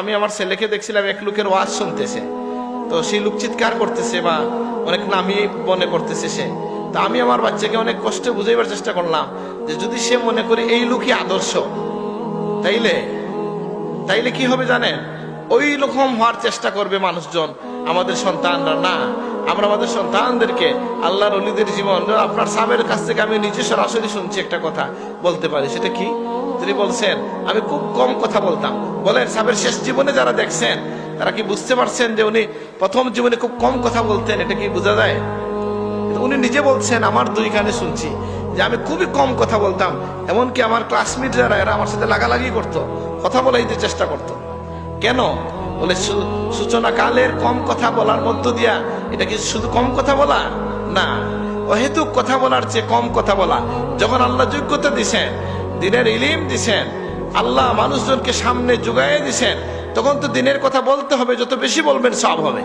আমি আমার ছেলেকে দেখছিলাম এক লোকের ওয়াজ শুনতেছে, তো সেই লোক চিৎকার করতেছে বা অনেক নামি মনে করতেছে সে। তা আমি আমার বাচ্চাকে অনেক কষ্টে বুঝাইবার চেষ্টা করলাম যে যদি সে মনে করে এই লোকই আদর্শ, তাইলে তাইলে কি হবে জানেন, ওই রকম হওয়ার চেষ্টা করবে মানুষজন, আমাদের সন্তানরা না। আমরা আমাদের সন্তানদেরকে আল্লাহর ওলিদের জীবন, আপনার সাহেবের কাছ থেকে আমি নিজে সরাসরি শুনছি একটা কথা বলতে পারি। সেটা কি? তিনি বলছেন আমি খুব কম কথা বলতাম। বলেন সাহেবের শেষ জীবনে যারা দেখছেন তারা কি বুঝতে পারছেন যে উনি প্রথম জীবনে খুব কম কথা বলতেন? এটা কি বোঝা যায়? উনি নিজে বলছেন আমার দুই কানে শুনছি যে আমি খুবই কম কথা বলতাম, এমনকি আমার ক্লাসমেট যারা এরা আমার সাথে লাগালাগি করতো, কথা বলাইতে চেষ্টা করতো। কেন? বলে সূচনা কালের কম কথা বলার মধ্য দিয়া এটা কি শুধু কম কথা বলা না, অহেতুক কথা বলার চেয়ে কম কথা বলা। যখন আল্লাহ যোগ্যতা দিছেন, দিনের ইলিম দিছেন, আল্লাহ মানুষজনকে সামনে জুগাইয়ে দিছেন, তখন তো দিনের কথা বলতে হবে, যত বেশি বলবেন সব হবে।